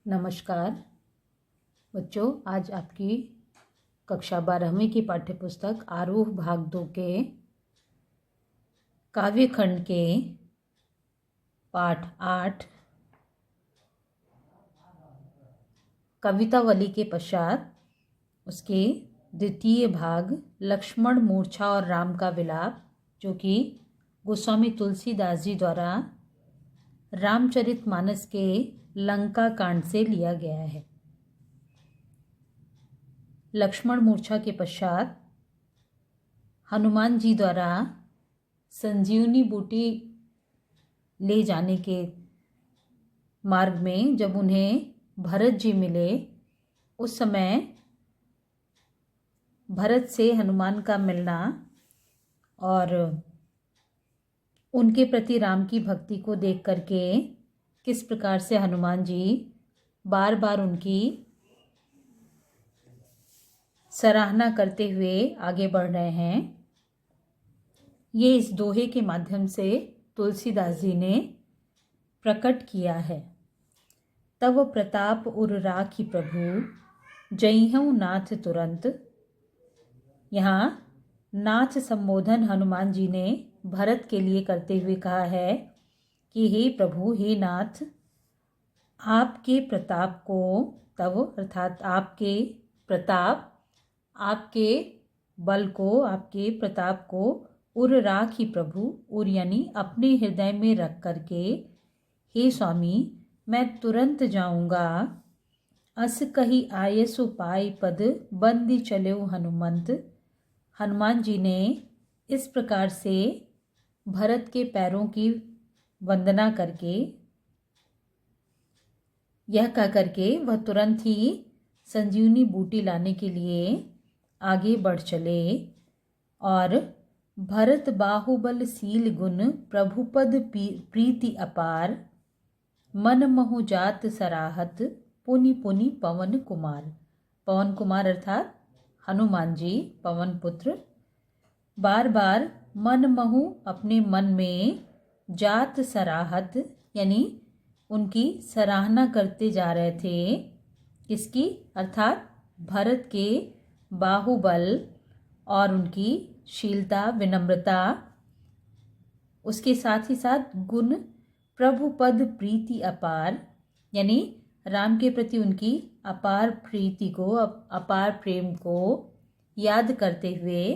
नमस्कार बच्चों, आज आपकी कक्षा 12वीं की पाठ्यपुस्तक आरोह भाग 2 के काव्यखंड के पाठ 8 कवितावली के पश्चात उसके द्वितीय भाग लक्ष्मण मूर्छा और राम का विलाप, जो कि गोस्वामी तुलसीदास जी द्वारा रामचरितमानस के लंका कांड से लिया गया है। लक्ष्मण मूर्छा के पश्चात हनुमान जी द्वारा संजीवनी बूटी ले जाने के मार्ग में जब उन्हें भरत जी मिले, उस समय भरत से हनुमान का मिलना और उनके प्रति राम की भक्ति को देख करके किस प्रकार से हनुमान जी बार बार उनकी सराहना करते हुए आगे बढ़ रहे हैं, ये इस दोहे के माध्यम से तुलसीदास जी ने प्रकट किया है। तव प्रताप उर राखी प्रभु, जइहउँ नाथ तुरंत। यहाँ नाथ संबोधन हनुमान जी ने भरत के लिए करते हुए कहा है कि हे प्रभु, हे नाथ, आपके प्रताप को, तव अर्थात आपके प्रताप, आपके बल को, आपके प्रताप को उर राखी प्रभु, उर यानी अपने हृदय में रख करके, हे स्वामी, मैं तुरंत जाऊंगा। अस कही आयसु पाई पद, बंदी चलेउ हनुमंत। हनुमान जी ने इस प्रकार से भरत के पैरों की वंदना करके, यह कह करके वह तुरंत ही संजीवनी बूटी लाने के लिए आगे बढ़ चले और भरत बाहुबल सील गुण, प्रभुपद प्रीति अपार। मन महु जात सराहत, पुनि पुनि पवन कुमार। पवन कुमार अर्थात हनुमान जी, पवन पुत्र, बार बार मन महु अपने मन में, जात सराहत यानी उनकी सराहना करते जा रहे थे। किसकी? अर्थात भरत के बाहुबल और उनकी शीलता, विनम्रता, उसके साथ ही साथ गुण, प्रभुपद प्रीति अपार यानी राम के प्रति उनकी अपार प्रीति को, अपार प्रेम को याद करते हुए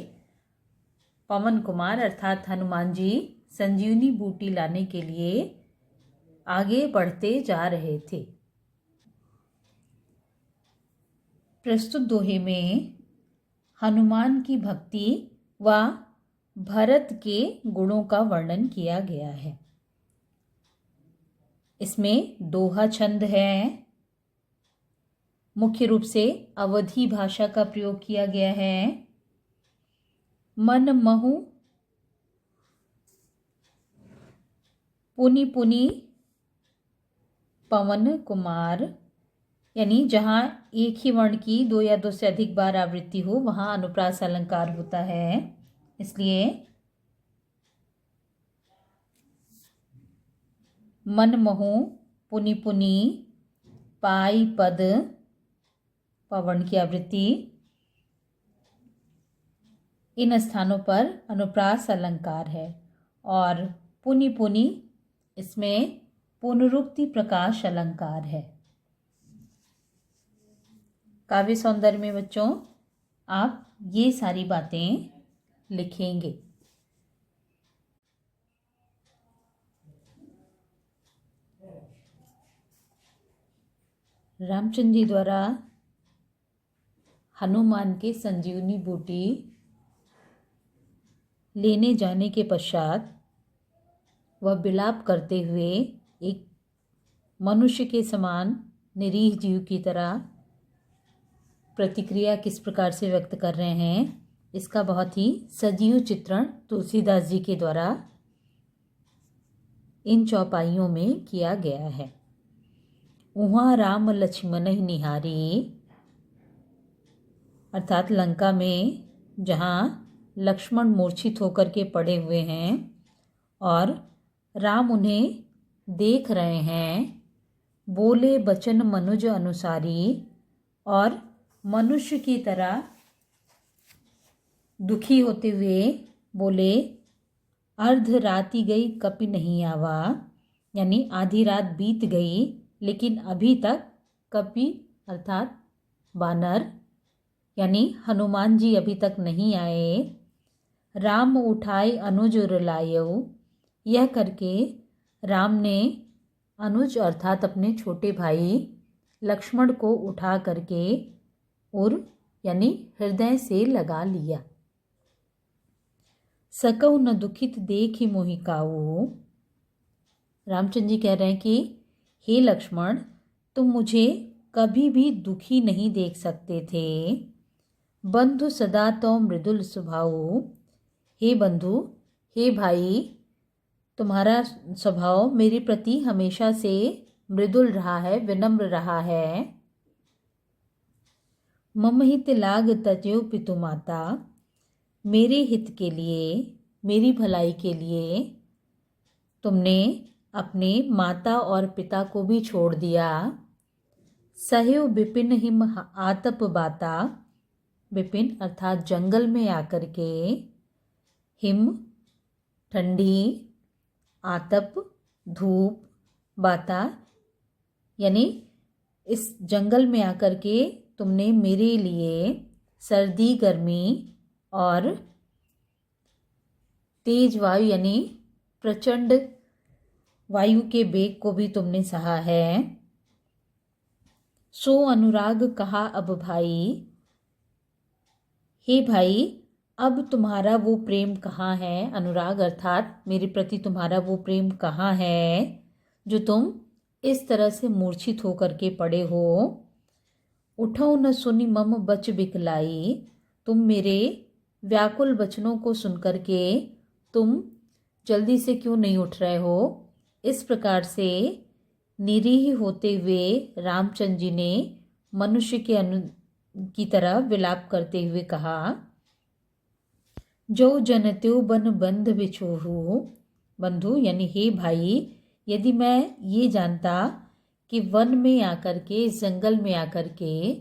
पवन कुमार अर्थात हनुमान जी संजीवनी बूटी लाने के लिए आगे बढ़ते जा रहे थे। प्रस्तुत दोहे में हनुमान की भक्ति व भरत के गुणों का वर्णन किया गया है। इसमें दोहा छंद है। मुख्य रूप से अवधी भाषा का प्रयोग किया गया है। मन महु पुनि पुनि पवन कुमार यानी जहाँ एक ही वर्ण की दो या दो से अधिक बार आवृत्ति हो, वहाँ अनुप्रास अलंकार होता है। इसलिए मन महु पुनि पुनि पाई पद, पवन की आवृत्ति, इन स्थानों पर अनुप्रास अलंकार है। और पुनि पुनि इसमें पुनरुक्ति प्रकाश अलंकार है। काव्य सौंदर्य में बच्चों आप ये सारी बातें लिखेंगे। रामचंद्र जी द्वारा हनुमान के संजीवनी बूटी लेने जाने के पश्चात वह विलाप करते हुए एक मनुष्य के समान निरीह जीव की तरह प्रतिक्रिया किस प्रकार से व्यक्त कर रहे हैं, इसका बहुत ही सजीव चित्रण तुलसीदास जी के द्वारा इन चौपाइयों में किया गया है। उहाँ राम लक्ष्मण निहारी अर्थात लंका में जहाँ लक्ष्मण मूर्छित होकर के पड़े हुए हैं और राम उन्हें देख रहे हैं, बोले बचन मनुज अनुसारी, और मनुष्य की तरह दुखी होते हुए बोले, अर्ध राति गई कपि नहीं आवा, यानी आधी रात बीत गई लेकिन अभी तक कपि अर्थात वानर यानी हनुमान जी अभी तक नहीं आए। राम उठाए अनुज रुलायो, यह करके राम ने अनुज अर्थात अपने छोटे भाई लक्ष्मण को उठा करके और यानी हृदय से लगा लिया। सकौ न दुखित देख ही मोहि काऊ, रामचंद्र जी कह रहे हैं कि हे लक्ष्मण, तुम मुझे कभी भी दुखी नहीं देख सकते थे। बंधु सदा तो मृदुल स्वभाव, हे बंधु, हे भाई, तुम्हारा स्वभाव मेरे प्रति हमेशा से मृदुल रहा है, विनम्र रहा है। मम हित लाग तजो पितु माता, मेरे हित के लिए, मेरी भलाई के लिए तुमने अपने माता और पिता को भी छोड़ दिया। सहयो बिपिन हिम आतप बाता, बिपिन अर्थात जंगल में आकर के, हिम ठंडी, आतप धूप, बाता यानी इस जंगल में आकर के तुमने मेरे लिए सर्दी गर्मी और तेज वायु यानी प्रचंड वायु के बेग को भी तुमने सहा है। सो अनुराग कहा अब भाई, हे भाई, अब तुम्हारा वो प्रेम कहाँ है, अनुराग अर्थात मेरे प्रति तुम्हारा वो प्रेम कहाँ है जो तुम इस तरह से मूर्छित होकर के पड़े हो। उठो न सुनी मम बच बिकलाई, तुम मेरे व्याकुल वचनों को सुनकर के तुम जल्दी से क्यों नहीं उठ रहे हो। इस प्रकार से निरीह होते हुए रामचंद्र जी ने मनुष्य के की तरह विलाप करते हुए कहा, जो जन त्यो बन बंध बिछोहू, बंधु यानी हे भाई, यदि मैं ये जानता कि वन में आकर के, इस जंगल में आकर के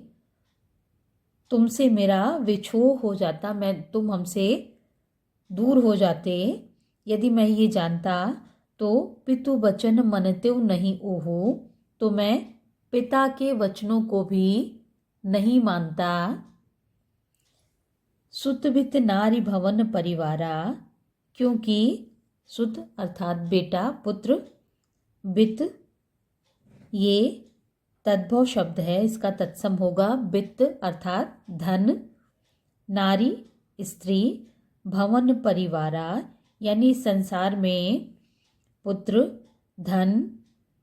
तुमसे मेरा विछोह हो जाता, तुम हमसे दूर हो जाते, यदि मैं ये जानता तो पितु वचन मनत्यो नहीं ओहू, तो मैं पिता के वचनों को भी नहीं मानता। सुत बित नारी भवन परिवारा, क्योंकि सुत अर्थात बेटा पुत्र, बित ये तद्भव शब्द है, इसका तत्सम होगा बित्त अर्थात धन, नारी स्त्री, भवन परिवारा यानी संसार में पुत्र, धन,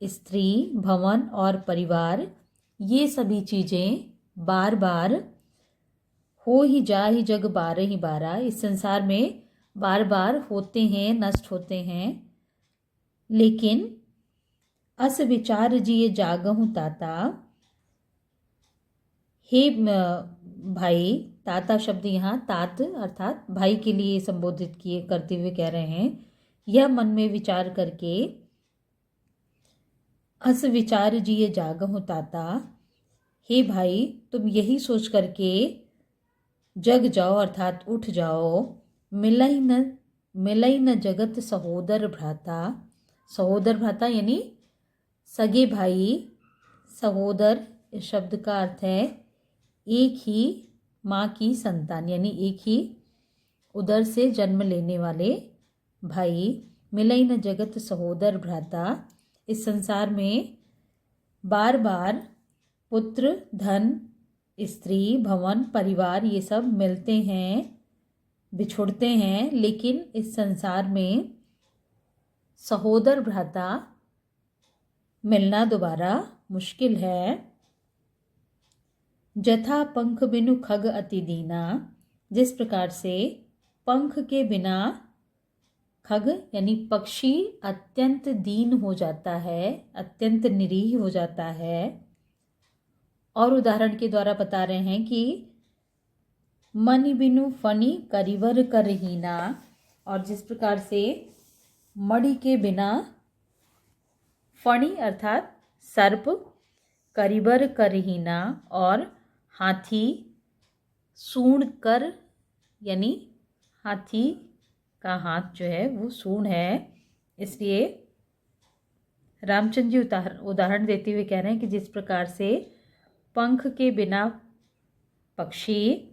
स्त्री, भवन और परिवार ये सभी चीज़ें बार बार हो ही जा ही जग बार ही बारा, इस संसार में बार बार होते हैं, नष्ट होते हैं। लेकिन अस विचार जिये जागहु ताता, हे भाई, ताता शब्द यहाँ तात अर्थात भाई के लिए संबोधित किए करते हुए कह रहे हैं, यह मन में विचार करके अस विचार जिये जागहु ताता, हे भाई तुम यही सोच करके जग जाओ अर्थात उठ जाओ। मिलई न जगत सहोदर भ्राता, सहोदर भ्राता यानी सगे भाई, सहोदर इस शब्द का अर्थ है एक ही माँ की संतान यानी एक ही उदर से जन्म लेने वाले भाई। मिलई न जगत सहोदर भ्राता, इस संसार में बार बार पुत्र, धन, स्त्री, भवन, परिवार ये सब मिलते हैं, बिछुड़ते हैं, लेकिन इस संसार में सहोदर भ्राता मिलना दोबारा मुश्किल है। जथा पंख बिनु खग अति दीना, जिस प्रकार से पंख के बिना खग यानी पक्षी अत्यंत दीन हो जाता है, अत्यंत निरीह हो जाता है। और उदाहरण के द्वारा बता रहे हैं कि मणि बिनु फणी करिवर करहीना, और जिस प्रकार से मणि के बिना फणी अर्थात सर्प करिबर करहीना और हाथी सूंड कर, यानी हाथी का हाथ जो है वो सूंड है। इसलिए रामचंद्र जी उदाहरण देते हुए कह रहे हैं कि जिस प्रकार से पंख के बिना पक्षी,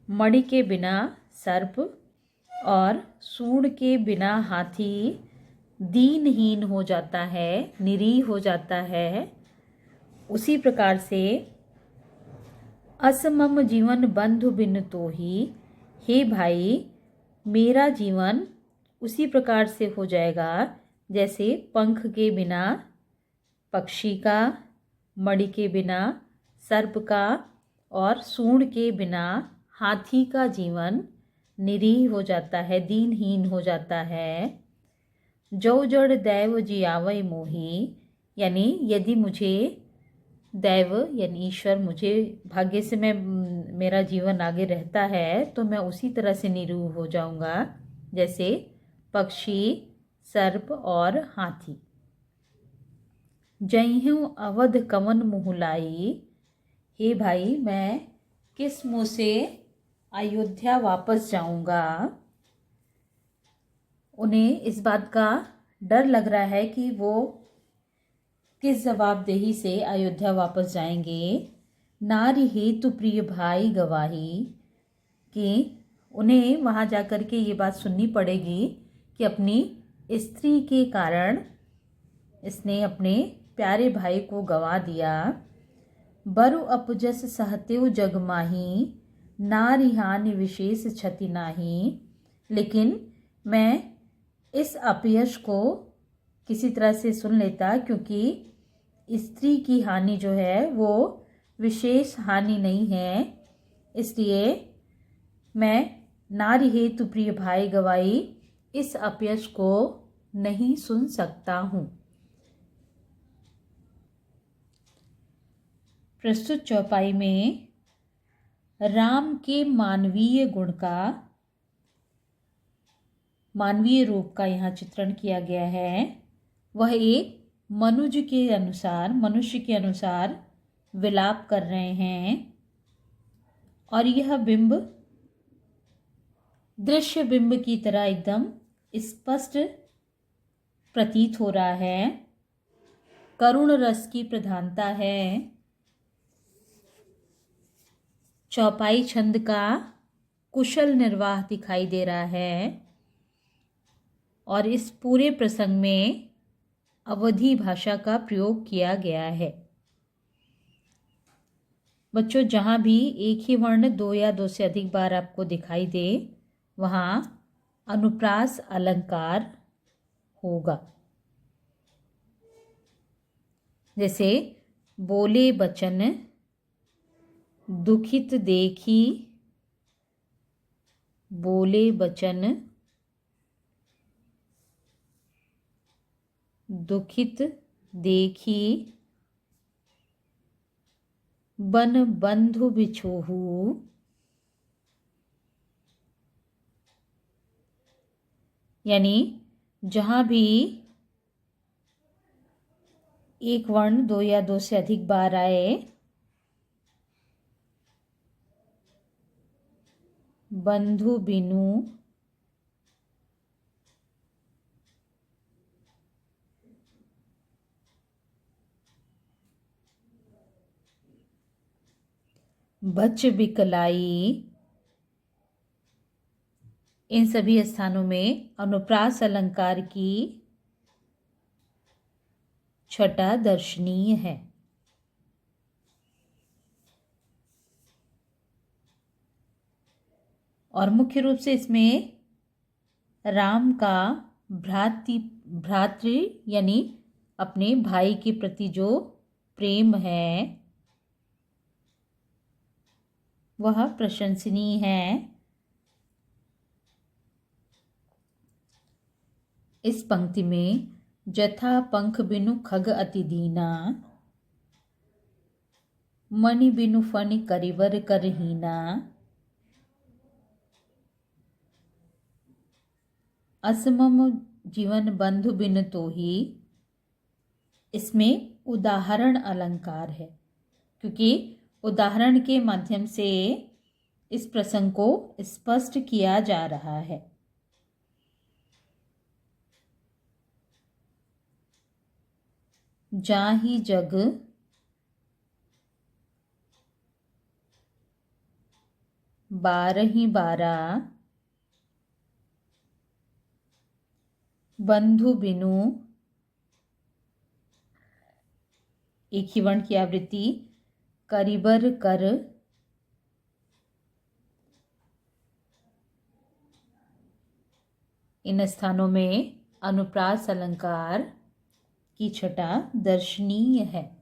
मणि के बिना सर्प और सूंड के बिना हाथी दीनहीन हो जाता है, निरीह हो जाता है, उसी प्रकार से असमम जीवन बंधु बिन तो ही, हे भाई मेरा जीवन उसी प्रकार से हो जाएगा जैसे पंख के बिना पक्षी का, मणि के बिना सर्प का और सूंड के बिना हाथी का जीवन निरीह हो जाता है, दीनहीन हो जाता है। जो जड़ दैव जियावै मोही, यानी यदि मुझे दैव यानी ईश्वर मुझे भाग्य से मेरा जीवन आगे रहता है तो मैं उसी तरह से निरूह हो जाऊंगा जैसे पक्षी, सर्प और हाथी। जयहूँ अवध कवन मुहलाई, हे भाई मैं किस मुँह से अयोध्या वापस जाऊंगा। उन्हें इस बात का डर लग रहा है कि वो किस जवाबदेही से अयोध्या वापस जाएंगे। नारी हेतु प्रिय भाई गवाही, कि उन्हें वहाँ जाकर के ये बात सुननी पड़ेगी कि अपनी स्त्री के कारण इसने अपने प्यारे भाई को गवा दिया। बरु अपजस सहतेव जगमाही, नारी हानि विशेष क्षति नाही, लेकिन मैं इस अपयश को किसी तरह से सुन लेता क्योंकि स्त्री की हानि जो है वो विशेष हानि नहीं है। इसलिए मैं नारी हेतु प्रिय भाई गवाई इस अपयश को नहीं सुन सकता हूँ। प्रस्तुत चौपाई में राम के मानवीय गुण का, मानवीय रूप का यहाँ चित्रण किया गया है। वह एक मनुष्य के अनुसार विलाप कर रहे हैं और यह बिंब दृश्य बिंब की तरह एकदम स्पष्ट प्रतीत हो रहा है। करुण रस की प्रधानता है। चौपाई छंद का कुशल निर्वाह दिखाई दे रहा है और इस पूरे प्रसंग में अवधी भाषा का प्रयोग किया गया है। बच्चों, जहाँ भी एक ही वर्ण दो या दो से अधिक बार आपको दिखाई दे वहाँ अनुप्रास अलंकार होगा। जैसे बोले बचन, दुखित देखी, बोले बचन, दुखित देखी, बन बंधु बिछोहू, यानी जहाँ भी एक वर्ण दो या दो से अधिक बार आए, बंधु बिनु, बच बिकलाई, इन सभी स्थानों में अनुप्रास अलंकार की छटा दर्शनीय है। और मुख्य रूप से इसमें राम का भ्रातृ यानी अपने भाई के प्रति जो प्रेम है वह प्रशंसनीय है। इस पंक्ति में जथा पंख बिनु खग अति दीना, मणि बिनु फणि करिवर करहीना, असमम जीवन बंधु बिन तो ही, इसमें उदाहरण अलंकार है, क्योंकि उदाहरण के माध्यम से इस प्रसंग को स्पष्ट किया जा रहा है। जाहि जग बारहि बारा, बंधु बिनु, एक ही वर्ण की आवृत्ति, करिबर कर, इन स्थानों में अनुप्रास अलंकार की छटा दर्शनीय है।